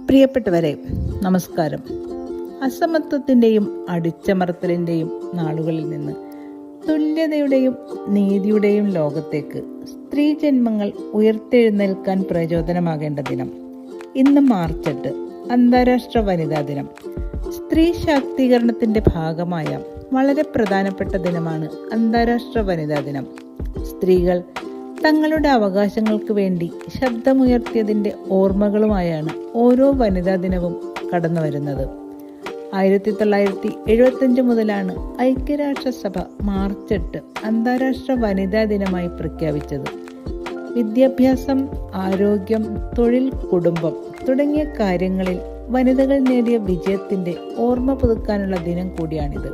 പ്രിയപ്പെട്ടവരെ, നമസ്കാരം. അസമത്വത്തിൻ്റെയും അടിച്ചമർത്തലിൻ്റെയും നാളുകളിൽ നിന്ന് തുല്യതയുടെയും നീതിയുടെയും ലോകത്തേക്ക് സ്ത്രീ ജന്മങ്ങൾ ഉയർത്തെഴുന്നേൽക്കാൻ പ്രചോദനമാകേണ്ട ദിനം. ഇന്ന് മാർച്ച് 8, അന്താരാഷ്ട്ര വനിതാ ദിനം. സ്ത്രീ ശാക്തീകരണത്തിൻ്റെ ഭാഗമായ വളരെ പ്രധാനപ്പെട്ട ദിനമാണ് അന്താരാഷ്ട്ര വനിതാ ദിനം. സ്ത്രീകൾ തങ്ങളുടെ അവകാശങ്ങൾക്ക് വേണ്ടി ശബ്ദമുയർത്തിയതിൻ്റെ ഓർമ്മകളുമായാണ് ഓരോ വനിതാ ദിനവും കടന്നു വരുന്നത്. 1975 മുതലാണ് ഐക്യരാഷ്ട്രസഭ മാർച്ച് 8 അന്താരാഷ്ട്ര വനിതാ ദിനമായി പ്രഖ്യാപിച്ചത്. വിദ്യാഭ്യാസം, ആരോഗ്യം, തൊഴിൽ, കുടുംബം തുടങ്ങിയ കാര്യങ്ങളിൽ വനിതകൾ നേടിയ വിജയത്തിൻ്റെ ഓർമ്മ പുതുക്കാനുള്ള ദിനം കൂടിയാണിത്.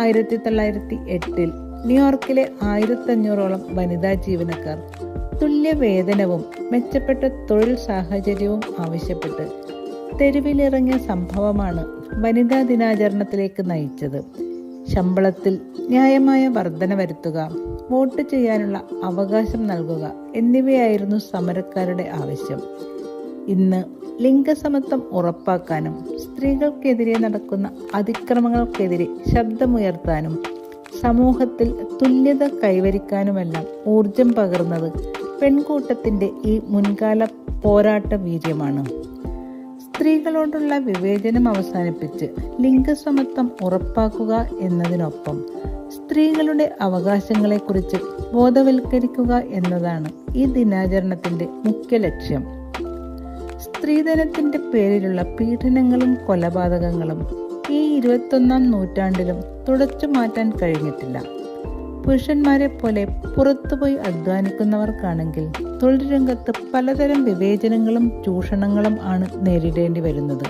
1908 ന്യൂയോർക്കിലെ 1500ഓളം വനിതാ ജീവനക്കാർ തുല്യ വേതനവും മെച്ചപ്പെട്ട തൊഴിൽ സാഹചര്യവും ആവശ്യപ്പെട്ട് തെരുവിലിറങ്ങിയ സംഭവമാണ് വനിതാ ദിനാചരണത്തിലേക്ക് നയിച്ചത്. ശമ്പളത്തിൽ ന്യായമായ വർധന വരുത്തുക, വോട്ട് ചെയ്യാനുള്ള അവകാശം നൽകുക എന്നിവയായിരുന്നു സമരക്കാരുടെ ആവശ്യം. ഇന്ന് ലിംഗസമത്വം ഉറപ്പാക്കാനും സ്ത്രീകൾക്കെതിരെ നടക്കുന്ന അതിക്രമങ്ങൾക്കെതിരെ ശബ്ദമുയർത്താനും സമൂഹത്തിൽ തുല്യത കൈവരിക്കാനുമെല്ലാം ഊർജം പകർന്നത് പെൺകൂട്ടത്തിൻ്റെ ഈ മുൻകാല പോരാട്ട വീര്യമാണ്. സ്ത്രീകളോടുള്ള വിവേചനം അവസാനിപ്പിച്ച് ലിംഗസമത്വം ഉറപ്പാക്കുക എന്നതിനൊപ്പം സ്ത്രീകളുടെ അവകാശങ്ങളെക്കുറിച്ച് ബോധവൽക്കരിക്കുക എന്നതാണ് ഈ ദിനാചരണത്തിൻ്റെ മുഖ്യ ലക്ഷ്യം. സ്ത്രീധനത്തിൻ്റെ പേരിലുള്ള പീഡനങ്ങളും കൊലപാതകങ്ങളും ഈ 21-ാം നൂറ്റാണ്ടിലും തുടച്ചു മാറ്റാൻ കഴിഞ്ഞിട്ടില്ല. പുരുഷന്മാരെ പോലെ പുറത്തുപോയി അധ്വാനിക്കുന്നവർക്കാണെങ്കിൽ തൊഴിൽ രംഗത്ത് പലതരം വിവേചനങ്ങളും ചൂഷണങ്ങളും ആണ് നേരിടേണ്ടി വരുന്നത്.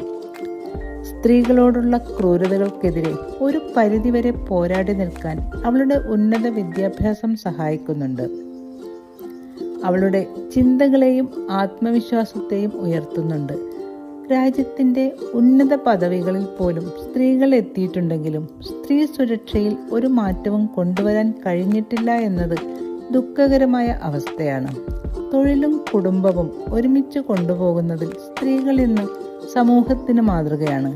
സ്ത്രീകളോടുള്ള ക്രൂരതകൾക്കെതിരെ ഒരു പരിധിവരെ പോരാടി നിൽക്കാൻ അവളുടെ ഉന്നത വിദ്യാഭ്യാസം സഹായിക്കുന്നുണ്ട്. അവളുടെ ചിന്തകളെയും ആത്മവിശ്വാസത്തെയും ഉയർത്തുന്നുണ്ട്. രാജ്യത്തിൻ്റെ ഉന്നത പദവികളിൽ പോലും സ്ത്രീകൾ എത്തിയിട്ടുണ്ടെങ്കിലും സ്ത്രീ സുരക്ഷയിൽ ഒരു മാറ്റവും കൊണ്ടുവരാൻ കഴിഞ്ഞിട്ടില്ല എന്നത് ദുഃഖകരമായ അവസ്ഥയാണ്. തൊഴിലും കുടുംബവും ഒരുമിച്ച് കൊണ്ടുപോകുന്നതിൽ സ്ത്രീകൾ ഇന്ന് സമൂഹത്തിന് മാതൃകയാണ്.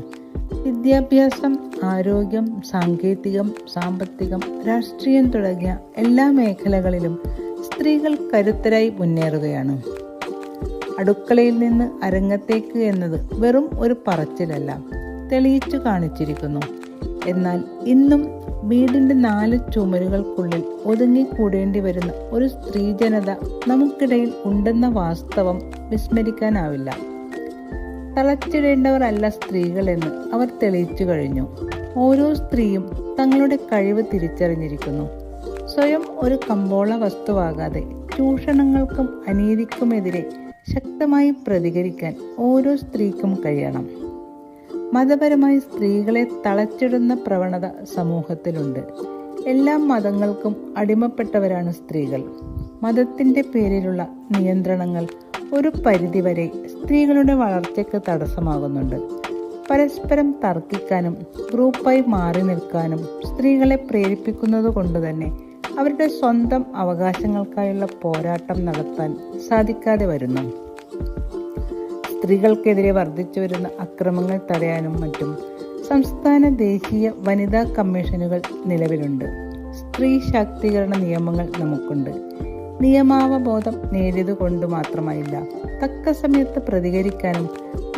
വിദ്യാഭ്യാസം, ആരോഗ്യം, സാങ്കേതികം, സാമ്പത്തികം, രാഷ്ട്രീയം തുടങ്ങിയ എല്ലാ മേഖലകളിലും സ്ത്രീകൾ കരുത്തരായി മുന്നേറുകയാണ്. അടുക്കളയിൽ നിന്ന് അരങ്ങത്തേക്ക് എന്നത് വെറും ഒരു പറച്ചിലല്ല, തെളിയിച്ചു കാണിച്ചിരിക്കുന്നു. എന്നാൽ ഇന്നും വീടിൻ്റെ 4 ചുമരുകൾക്കുള്ളിൽ ഒതുങ്ങിക്കൂടേണ്ടി വരുന്ന ഒരു സ്ത്രീ ജനത നമുക്കിടയിൽ ഉണ്ടെന്ന വാസ്തവം വിസ്മരിക്കാനാവില്ല. തളച്ചിടേണ്ടവരല്ല സ്ത്രീകളെന്ന് അവർ തെളിയിച്ചു കഴിഞ്ഞു. ഓരോ സ്ത്രീയും തങ്ങളുടെ കഴിവ് തിരിച്ചറിഞ്ഞിരിക്കുന്നു. സ്വയം ഒരു കമ്പോള വസ്തുവാകാതെ ചൂഷണങ്ങൾക്കും അനീതിക്കുമെതിരെ ശക്തമായി പ്രതികരിക്കാൻ ഓരോ സ്ത്രീക്കും കഴിയണം. മതപരമായി സ്ത്രീകളെ തളച്ചിടുന്ന പ്രവണത സമൂഹത്തിലുണ്ട്. എല്ലാ മതങ്ങൾക്കും അടിമപ്പെട്ടവരാണ് സ്ത്രീകൾ. മതത്തിൻ്റെ പേരിലുള്ള നിയന്ത്രണങ്ങൾ ഒരു പരിധിവരെ സ്ത്രീകളുടെ വളർച്ചയ്ക്ക് തടസ്സമാകുന്നുണ്ട്. പരസ്പരം തർക്കിക്കാനും ഗ്രൂപ്പായി മാറി നിൽക്കാനും സ്ത്രീകളെ പ്രേരിപ്പിക്കുന്നത് കൊണ്ട് തന്നെ അവരുടെ സ്വന്തം അവകാശങ്ങൾക്കായുള്ള പോരാട്ടം നടത്താൻ സാധിക്കാതെ വരുന്നു. സ്ത്രീകൾക്കെതിരെ വർദ്ധിച്ചു വരുന്ന അക്രമങ്ങൾ തടയാനും മറ്റും സംസ്ഥാന, ദേശീയ വനിതാ കമ്മീഷനുകൾ നിലവിലുണ്ട്. സ്ത്രീ ശാക്തീകരണ നിയമങ്ങൾ നമുക്കുണ്ട്. നിയമാവബോധം നേടിയതുകൊണ്ട് മാത്രമായില്ല, തക്ക സമയത്ത് പ്രതികരിക്കാനും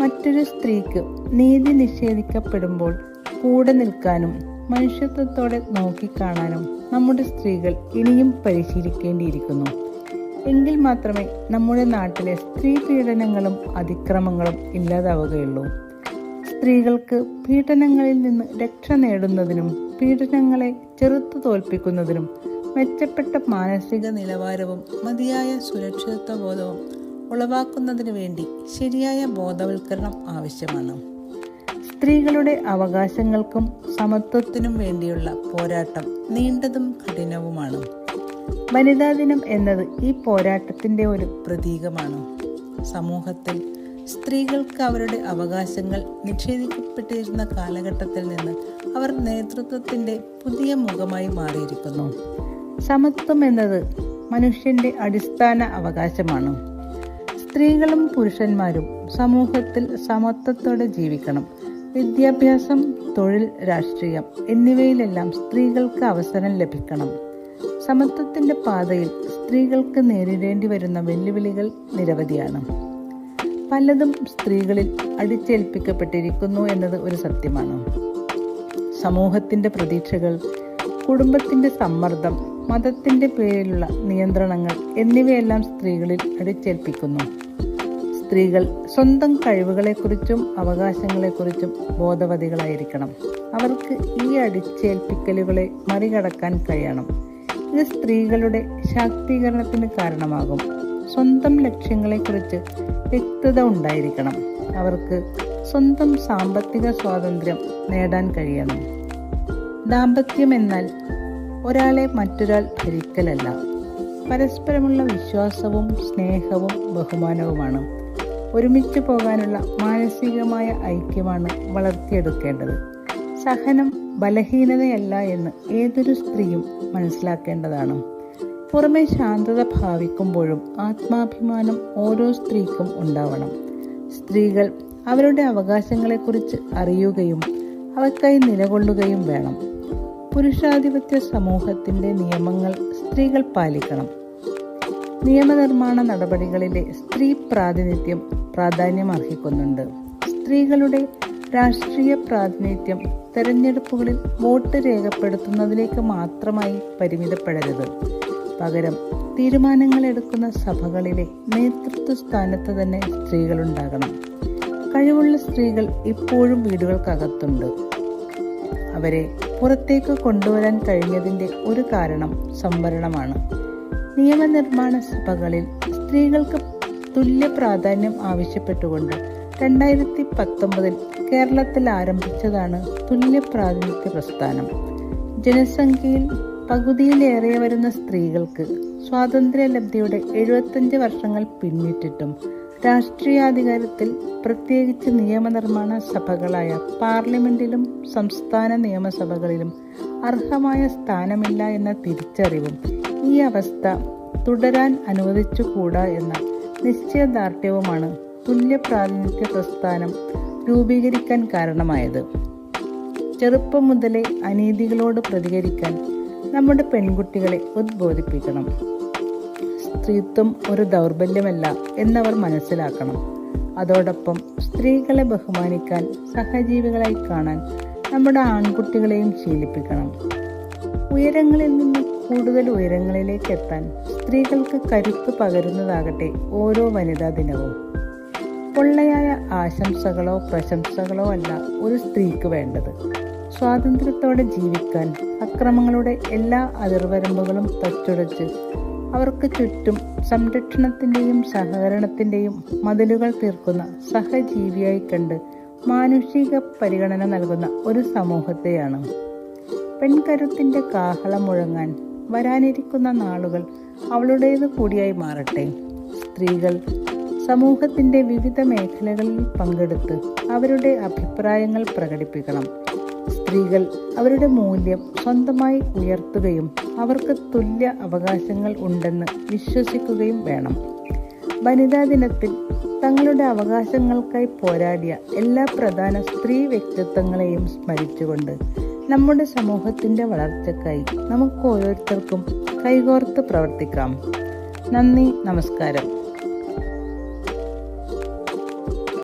മറ്റൊരു സ്ത്രീക്ക് നീതി നിഷേധിക്കപ്പെടുമ്പോൾ കൂടെ നിൽക്കാനും മനുഷ്യത്വത്തോടെ നോക്കിക്കാണാനും നമ്മുടെ സ്ത്രീകൾ ഇനിയും പരിശീലിക്കേണ്ടിയിരിക്കുന്നു. എങ്കിൽ മാത്രമേ നമ്മുടെ നാട്ടിലെ സ്ത്രീ പീഡനങ്ങളും അതിക്രമങ്ങളും ഇല്ലാതാവുകയുള്ളൂ. സ്ത്രീകൾക്ക് പീഡനങ്ങളിൽ നിന്ന് രക്ഷ നേടുന്നതിനും പീഡനങ്ങളെ ചെറുത്തു തോൽപ്പിക്കുന്നതിനും മെച്ചപ്പെട്ട മാനസിക നിലവാരവും മതിയായ സുരക്ഷിതത്വ ബോധവും ഉളവാക്കുന്നതിന് വേണ്ടി ശരിയായ ബോധവൽക്കരണം ആവശ്യമാണ്. സ്ത്രീകളുടെ അവകാശങ്ങൾക്കും സമത്വത്തിനും വേണ്ടിയുള്ള പോരാട്ടം നീണ്ടതും കഠിനവുമാണ്. വനിതാ ദിനം എന്നത് ഈ പോരാട്ടത്തിൻ്റെ ഒരു പ്രതീകമാണ്. സമൂഹത്തിൽ സ്ത്രീകൾക്ക് അവരുടെ അവകാശങ്ങൾ നിഷേധിക്കപ്പെട്ടിരുന്ന കാലഘട്ടത്തിൽ നിന്ന് അവർ നേതൃത്വത്തിൻ്റെ പുതിയ മുഖമായി മാറിയിരിക്കുന്നു. സമത്വം എന്നത് മനുഷ്യൻ്റെ അടിസ്ഥാന അവകാശമാണ്. സ്ത്രീകളും പുരുഷന്മാരും സമൂഹത്തിൽ സമത്വത്തോടെ ജീവിക്കണം. വിദ്യാഭ്യാസം, തൊഴിൽ, രാഷ്ട്രീയം എന്നിവയിലെല്ലാം സ്ത്രീകൾക്ക് അവസരം ലഭിക്കണം. സമത്വത്തിന്റെ പാതയിൽ സ്ത്രീകൾക്ക് നേരിടേണ്ടി വരുന്ന വെല്ലുവിളികൾ നിരവധിയാണ്. പലതും സ്ത്രീകളിൽ അടിച്ചേൽപ്പിക്കപ്പെട്ടിരിക്കുന്നു എന്നത് ഒരു സത്യമാണ്. സമൂഹത്തിന്റെ പ്രതീക്ഷകൾ, കുടുംബത്തിന്റെ സമ്മർദ്ദം, മതത്തിന്റെ പേരിലുള്ള നിയന്ത്രണങ്ങൾ എന്നിവയെല്ലാം സ്ത്രീകളിൽ അടിച്ചേൽപ്പിക്കുന്നു. സ്ത്രീകൾ സ്വന്തം കഴിവുകളെക്കുറിച്ചും അവകാശങ്ങളെക്കുറിച്ചും ബോധവതികളായിരിക്കണം. അവർക്ക് ഈ അടിച്ചേൽപ്പിക്കലുകളെ മറികടക്കാൻ കഴിയണം. ഇത് സ്ത്രീകളുടെ ശാക്തീകരണത്തിന് കാരണമാകും. സ്വന്തം ലക്ഷ്യങ്ങളെക്കുറിച്ച് വ്യക്തത ഉണ്ടായിരിക്കണം. അവർക്ക് സ്വന്തം സാമ്പത്തിക സ്വാതന്ത്ര്യം നേടാൻ കഴിയണം. ദാമ്പത്യം എന്നാൽ ഒരാളെ മറ്റൊരാൾ ഭരിക്കലല്ല, പരസ്പരമുള്ള വിശ്വാസവും സ്നേഹവും ബഹുമാനവുമാണ്. ഒരുമിച്ച് പോകാനുള്ള മാനസികമായ ഐക്യമാണ് വളർത്തിയെടുക്കേണ്ടത്. സഹനം ബലഹീനതയല്ല എന്ന് ഏതൊരു സ്ത്രീയും മനസ്സിലാക്കേണ്ടതാണ്. പുറമെ ശാന്തത ഭാവിക്കുമ്പോഴും ആത്മാഭിമാനം ഓരോ സ്ത്രീക്കും ഉണ്ടാവണം. സ്ത്രീകൾ അവരുടെ അവകാശങ്ങളെക്കുറിച്ച് അറിയുകയും അവയ്ക്കായി നിലകൊള്ളുകയും വേണം. പുരുഷാധിപത്യ സമൂഹത്തിന്റെ നിയമങ്ങൾ സ്ത്രീകൾ പാലിക്കണം. നിയമനിർമ്മാണ നടപടികളിലെ സ്ത്രീ പ്രാതിനിധ്യം പ്രാധാന്യം അർഹിക്കുന്നുണ്ട്. സ്ത്രീകളുടെ രാഷ്ട്രീയ പ്രാതിനിധ്യം തെരഞ്ഞെടുപ്പുകളിൽ വോട്ട് രേഖപ്പെടുത്തുന്നതിലേക്ക് മാത്രമായി പരിമിതപ്പെടരുത്. പകരം തീരുമാനങ്ങൾ എടുക്കുന്ന സഭകളിലെ നേതൃത്വ സ്ഥാനത്ത് തന്നെ സ്ത്രീകളുണ്ടാകണം. കഴിവുള്ള സ്ത്രീകൾ ഇപ്പോഴും വീടുകൾക്കകത്തുണ്ട്. അവരെ പുറത്തേക്ക് കൊണ്ടുവരാൻ കഴിഞ്ഞതിൻ്റെ ഒരു കാരണം സംവരണമാണ്. നിയമനിർമ്മാണ സഭകളിൽ സ്ത്രീകൾക്ക് തുല്യ പ്രാധാന്യം ആവശ്യപ്പെട്ടുകൊണ്ട് 2019 കേരളത്തിൽ ആരംഭിച്ചതാണ് തുല്യ പ്രാതിനിധ്യ പ്രസ്ഥാനം. ജനസംഖ്യയിൽ പകുതിയിലേറെ വരുന്ന സ്ത്രീകൾക്ക് സ്വാതന്ത്ര്യലബ്ധിയുടെ 75 വർഷങ്ങൾ പിന്നിട്ടിട്ടും രാഷ്ട്രീയാധികാരത്തിൽ, പ്രത്യേകിച്ച് നിയമനിർമ്മാണ സഭകളായ പാർലമെന്റിലും സംസ്ഥാന നിയമസഭകളിലും അർഹമായ സ്ഥാനമില്ല എന്ന തിരിച്ചറിവും ഈ അവസ്ഥ തുടരാൻ അനുവദിച്ചുകൂടാ എന്ന നിശ്ചയദാർഢ്യവുമാണ് തുല്യ പ്രാതിനിധ്യ പ്രസ്ഥാനം രൂപീകരിക്കാൻ കാരണമായത്. ചെറുപ്പം മുതലേ അനീതികളോട് പ്രതികരിക്കാൻ നമ്മുടെ പെൺകുട്ടികളെ ഉദ്ബോധിപ്പിക്കണം. സ്ത്രീത്വം ഒരു ദൗർബല്യമല്ല എന്നവർ മനസ്സിലാക്കണം. അതോടൊപ്പം സ്ത്രീകളെ ബഹുമാനിക്കാൻ, സഹജീവികളായി കാണാൻ നമ്മുടെ ആൺകുട്ടികളെയും ശീലിപ്പിക്കണം. ഉയരങ്ങളിൽ നിന്ന് കൂടുതൽ ഉയരങ്ങളിലേക്ക് എത്താൻ സ്ത്രീകൾക്ക് കരുത്ത് പകരുന്നതാകട്ടെ ഓരോ വനിതാ ദിനവും. പൊള്ളയായ ആശംസകളോ പ്രശംസകളോ അല്ല ഒരു സ്ത്രീക്ക് വേണ്ടത്. സ്വാതന്ത്ര്യത്തോടെ ജീവിക്കാൻ അക്രമങ്ങളുടെ എല്ലാ അതിർവരമ്പുകളും തച്ചുടച്ച് അവർക്ക് ചുറ്റും സംരക്ഷണത്തിൻ്റെയും സഹകരണത്തിൻ്റെയും മതിലുകൾ തീർക്കുന്ന സഹജീവിയായി കണ്ട് മാനുഷിക പരിഗണന നൽകുന്ന ഒരു സമൂഹത്തെയാണ്. പെൺകരുത്തിൻ്റെ കാഹളം മുഴങ്ങാൻ വരാനിരിക്കുന്ന നാളുകൾ അവളുടേത് കൂടിയായി മാറട്ടെ. സ്ത്രീകൾ സമൂഹത്തിൻ്റെ വിവിധ മേഖലകളിൽ പങ്കെടുത്ത് അവരുടെ അഭിപ്രായങ്ങൾ പ്രകടിപ്പിക്കണം. സ്ത്രീകൾ അവരുടെ മൂല്യം സ്വന്തമായി ഉയർത്തുകയും അവർക്ക് തുല്യ അവകാശങ്ങൾ ഉണ്ടെന്ന് വിശ്വസിക്കുകയും വേണം. വനിതാ ദിനത്തിൽ തങ്ങളുടെ അവകാശങ്ങൾക്കായി പോരാടിയ എല്ലാ പ്രധാന സ്ത്രീ വ്യക്തിത്വങ്ങളെയും സ്മരിച്ചുകൊണ്ട് നമ്മുടെ സമൂഹത്തിൻ്റെ വളർച്ചയ്ക്കായി നമുക്ക് ഓരോരുത്തർക്കും കൈകോർത്ത് പ്രവർത്തിക്കാം. നന്ദി, നമസ്കാരം.